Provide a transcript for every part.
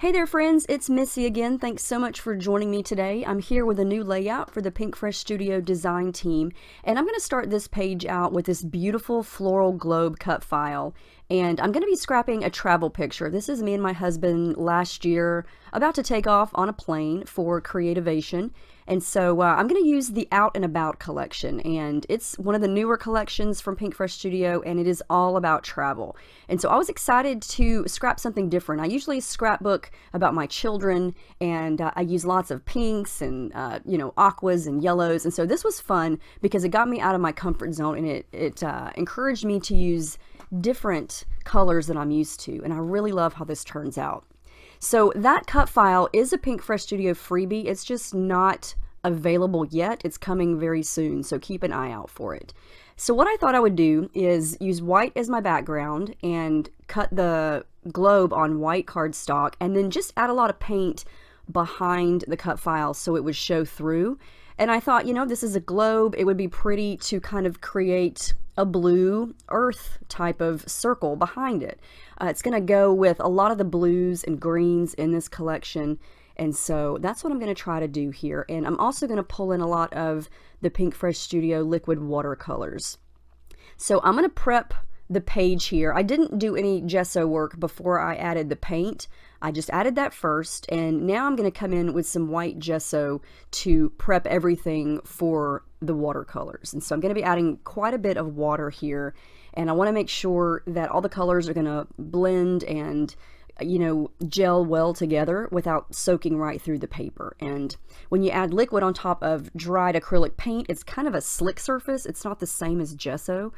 Hey there friends, it's Missy again. Thanks so much for joining me today. I'm here with a new layout for the Pinkfresh Studio design team, and I'm going to start this page out with this beautiful floral globe cut file. And I'm going to be scrapping a travel picture. This is me and my husband last year about to take off on a plane for Creativation. And so I'm going to use the Out and About collection, and it's one of the newer collections from Pinkfresh Studio, and it is all about travel. And so I was excited to scrap something different. I usually scrapbook about my children, and I use lots of pinks and aquas and yellows. And so this was fun because it got me out of my comfort zone, and it encouraged me to use different colors than I'm used to, and I really love how this turns out. So that cut file is a Pinkfresh Studio freebie. It's just not available yet. It's coming very soon, so keep an eye out for it. So what I thought I would do is use white as my background and cut the globe on white cardstock, and then just add a lot of paint behind the cut file so it would show through. And I thought, this is a globe. It would be pretty to kind of create a blue earth type of circle behind it. It's going to go with a lot of the blues and greens in this collection. And so that's what I'm going to try to do here. And I'm also going to pull in a lot of the Pinkfresh Studio liquid watercolors. So I'm going to prep the page here. I didn't do any gesso work before I added the paint. I just added that first, and now I'm going to come in with some white gesso to prep everything for the watercolors. And so I'm going to be adding quite a bit of water here, and I want to make sure that all the colors are going to blend and gel well together without soaking right through the paper. And when you add liquid on top of dried acrylic paint, it's kind of a slick surface. It's not the same as gesso.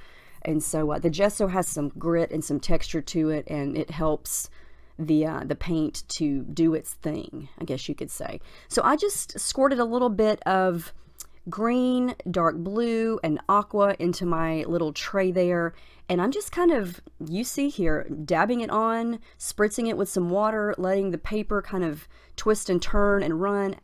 And so the gesso has some grit and some texture to it, and it helps the paint to do its thing, I guess you could say. So I just squirted a little bit of green, dark blue, and aqua into my little tray there, and I'm just kind of, you see here, dabbing it on, spritzing it with some water, letting the paper kind of twist and turn and run,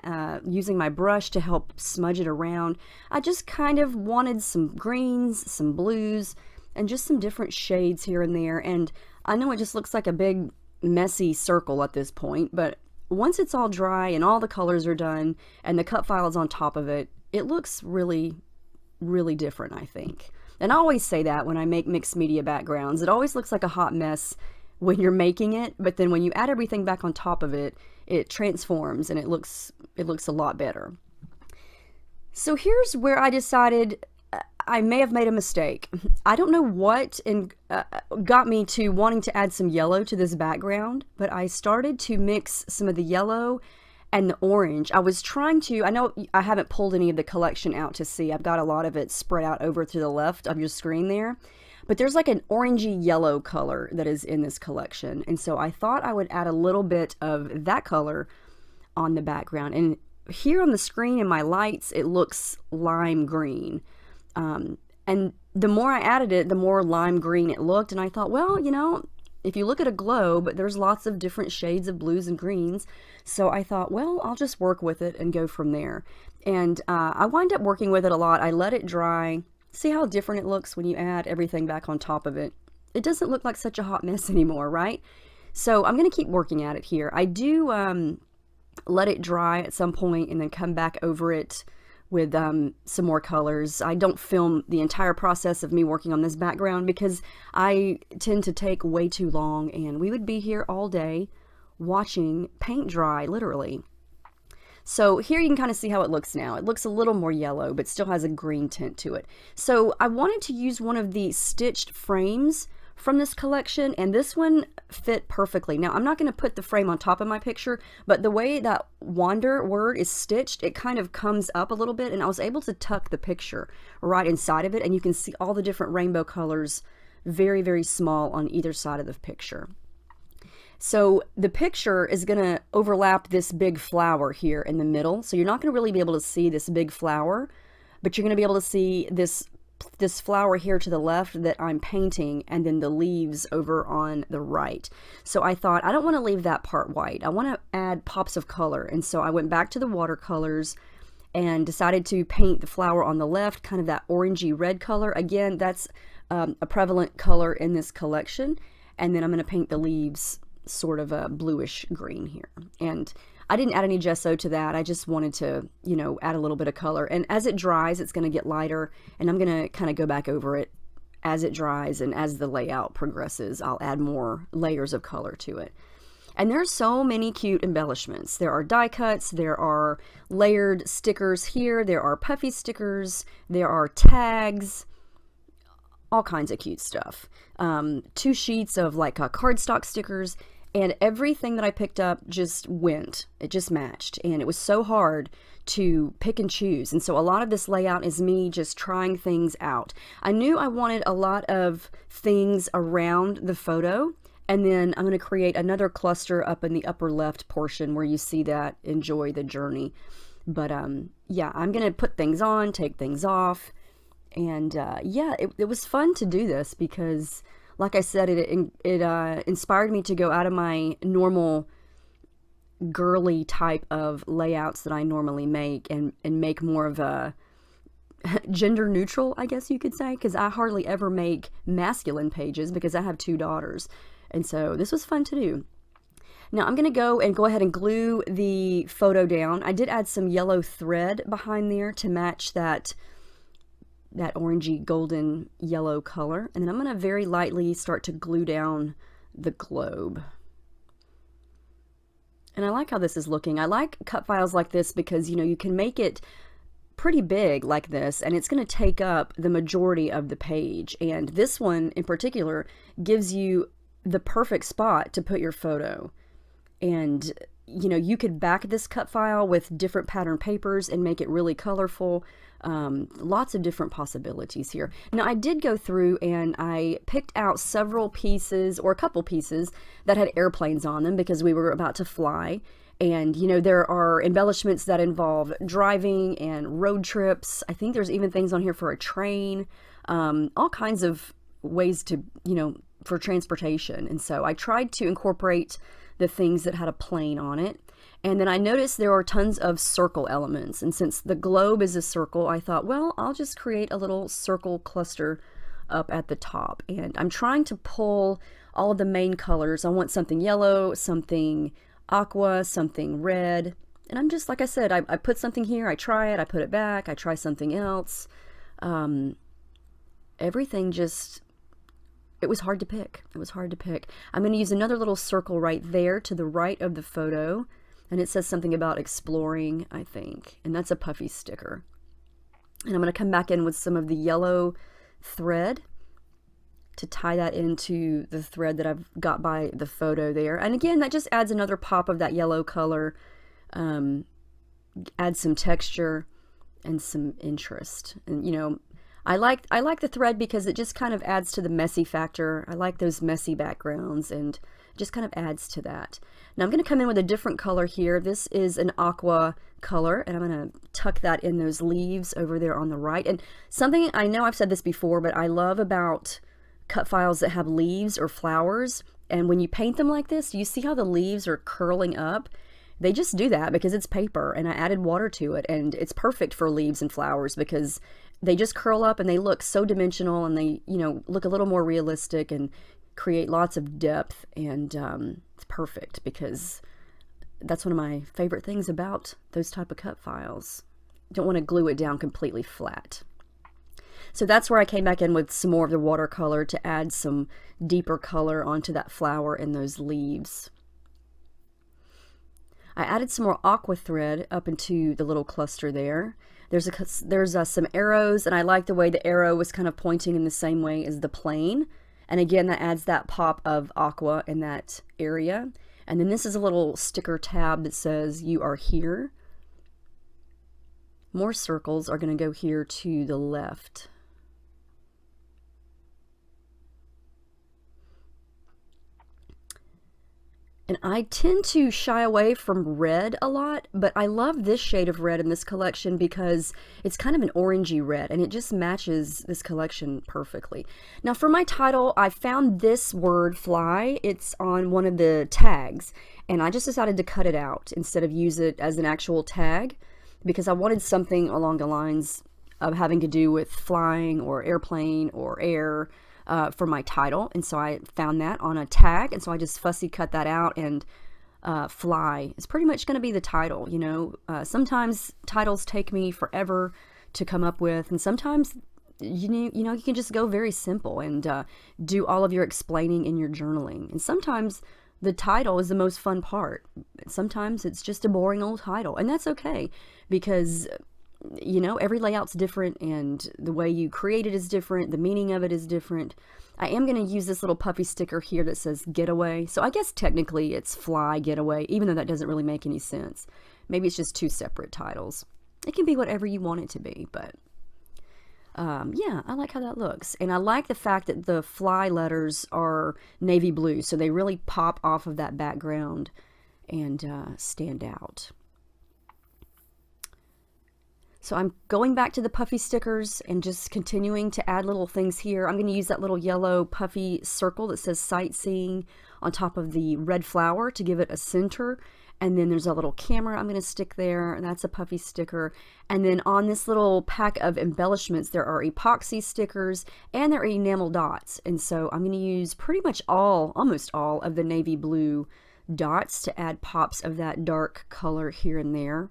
using my brush to help smudge it around. I just kind of wanted some greens, some blues, and just some different shades here and there. And I know it just looks like a big messy circle at this point, but once it's all dry and all the colors are done and the cut file is on top of it, it looks really, really different, I think. And I always say that when I make mixed media backgrounds, it always looks like a hot mess when you're making it, but then when you add everything back on top of it, it transforms and it looks a lot better. So here's where I decided I may have made a mistake. I don't know what got me to wanting to add some yellow to this background, but I started to mix some of the yellow and the orange. I was trying to, I know I haven't pulled any of the collection out to see. I've got a lot of it spread out over to the left of your screen there, but there's like an orangey yellow color that is in this collection. And so I thought I would add a little bit of that color on the background. And here on the screen in my lights, it looks lime green. And the more I added it, the more lime green it looked. And I thought, well, if you look at a globe, there's lots of different shades of blues and greens. So I thought, well, I'll just work with it and go from there. And I wind up working with it a lot. I let it dry. See how different it looks when you add everything back on top of it. It doesn't look like such a hot mess anymore, right? So I'm going to keep working at it here. I do let it dry at some point and then come back over it with some more colors. I don't film the entire process of me working on this background because I tend to take way too long, and we would be here all day watching paint dry, literally. So here you can kind of see how it looks now. It looks a little more yellow, but still has a green tint to it. So I wanted to use one of the stitched frames from this collection, and this one fit perfectly. Now I'm not going to put the frame on top of my picture, but the way that wander word is stitched, it kind of comes up a little bit, and I was able to tuck the picture right inside of it, and you can see all the different rainbow colors very, very small on either side of the picture. So the picture is going to overlap this big flower here in the middle, so you're not going to really be able to see this big flower, but you're going to be able to see this flower here to the left that I'm painting, and then the leaves over on the right. So I thought, I don't want to leave that part white. I want to add pops of color. And so I went back to the watercolors and decided to paint the flower on the left, kind of that orangey red color. Again, that's a prevalent color in this collection. And then I'm going to paint the leaves sort of a bluish green here. And I didn't add any gesso to that. I just wanted to, you know, add a little bit of color. And as it dries, it's going to get lighter, and I'm going to kind of go back over it as it dries, and as the layout progresses, I'll add more layers of color to it. And there's so many cute embellishments. There are die cuts, there are layered stickers here, there are puffy stickers, there are tags, all kinds of cute stuff. 2 sheets of like cardstock stickers, and everything that I picked up just went. It just matched, and it was so hard to pick and choose. And so a lot of this layout is me just trying things out. I knew I wanted a lot of things around the photo, and then I'm going to create another cluster up in the upper left portion where you see that enjoy the journey. But yeah, I'm going to put things on, take things off, and yeah, it was fun to do this because, like I said, it inspired me to go out of my normal girly type of layouts that I normally make, and make more of a gender neutral, I guess you could say, because I hardly ever make masculine pages because I have 2 daughters. And so this was fun to do. Now I'm going to go ahead and glue the photo down. I did add some yellow thread behind there to match that orangey golden yellow color. And then I'm going to very lightly start to glue down the globe. And I like how this is looking. I like cut files like this because, you know, you can make it pretty big like this, and it's going to take up the majority of the page. And this one in particular gives you the perfect spot to put your photo. And, you know, you could back this cut file with different pattern papers and make it really colorful. Lots of different possibilities here. Now I did go through and I picked out several pieces, or a couple pieces, that had airplanes on them because we were about to fly. And, you know, there are embellishments that involve driving and road trips. I think there's even things on here for a train, all kinds of ways to, you know, for transportation. And so I tried to incorporate the things that had a plane on it. And then I noticed there are tons of circle elements. And since the globe is a circle, I thought, well, I'll just create a little circle cluster up at the top. And I'm trying to pull all of the main colors. I want something yellow, something aqua, something red. And I'm just, like I said, I put something here, I try it, I put it back, I try something else. Everything just, it was hard to pick. It was hard to pick. I'm going to use another little circle right there to the right of the photo. And it says something about exploring, I think. And that's a puffy sticker. And I'm going to come back in with some of the yellow thread to tie that into the thread that I've got by the photo there. And again, that just adds another pop of that yellow color, adds some texture and some interest. And, you know, I like the thread because it just kind of adds to the messy factor. I like those messy backgrounds, and just kind of adds to that. Now I'm going to come in with a different color here. This is an aqua color, and I'm going to tuck that in those leaves over there on the right. And something, I know I've said this before, but I love about cut files that have leaves or flowers, and when you paint them like this, you see how the leaves are curling up? They just do that because it's paper, and I added water to it, and it's perfect for leaves and flowers because they just curl up and they look so dimensional, and they, you know, look a little more realistic and create lots of depth. And it's perfect because that's one of my favorite things about those type of cut files. Don't want to glue it down completely flat. So that's where I came back in with some more of the watercolor to add some deeper color onto that flower and those leaves. I added some more aqua thread up into the little cluster there. There's some arrows, and I like the way the arrow was kind of pointing in the same way as the plane. And again, that adds that pop of aqua in that area. And then this is a little sticker tab that says, "You are here." More circles are going to go here to the left. And I tend to shy away from red a lot, but I love this shade of red in this collection because it's kind of an orangey red, and it just matches this collection perfectly. Now for my title, I found this word fly. It's on one of the tags, and I just decided to cut it out instead of use it as an actual tag because I wanted something along the lines of having to do with flying or airplane or air. for my title. And so I found that on a tag. And so I just fussy cut that out, and fly is pretty much going to be the title. You know, sometimes titles take me forever to come up with, and sometimes you know you can just go very simple and do all of your explaining in your journaling. And sometimes the title is the most fun part. Sometimes it's just a boring old title, and that's okay, because you know, every layout's different, and the way you create it is different, the meaning of it is different. I am going to use this little puffy sticker here that says Getaway, so I guess technically it's Fly Getaway, even though that doesn't really make any sense. Maybe it's just two separate titles. It can be whatever you want it to be, but yeah, I like how that looks. And I like the fact that the fly letters are navy blue, so they really pop off of that background and stand out. So I'm going back to the puffy stickers and just continuing to add little things here. I'm going to use that little yellow puffy circle that says sightseeing on top of the red flower to give it a center. And then there's a little camera I'm going to stick there, and that's a puffy sticker. And then on this little pack of embellishments, there are epoxy stickers and there are enamel dots. And so I'm going to use pretty much almost all of the navy blue dots to add pops of that dark color here and there.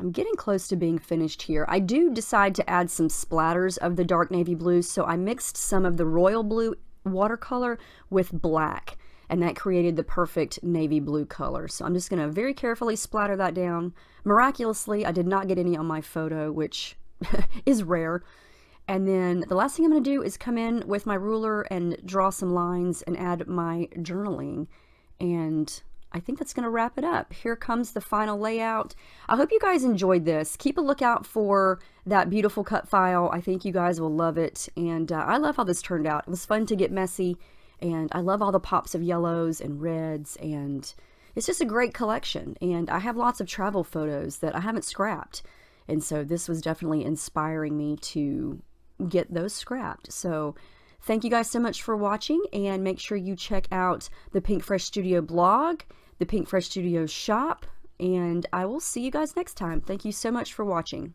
I'm getting close to being finished here. I do decide to add some splatters of the dark navy blue, so I mixed some of the royal blue watercolor with black, and that created the perfect navy blue color. So I'm just going to very carefully splatter that down. Miraculously, I did not get any on my photo, which is rare. And then the last thing I'm going to do is come in with my ruler and draw some lines and add my journaling, and I think that's going to wrap it up. Here comes the final layout. I hope you guys enjoyed this. Keep a lookout for that beautiful cut file. I think you guys will love it. And I love how this turned out. It was fun to get messy. And I love all the pops of yellows and reds. And it's just a great collection. And I have lots of travel photos that I haven't scrapped. And so this was definitely inspiring me to get those scrapped. So thank you guys so much for watching, and make sure you check out the Pinkfresh Studio blog, the Pinkfresh Studio shop, and I will see you guys next time. Thank you so much for watching.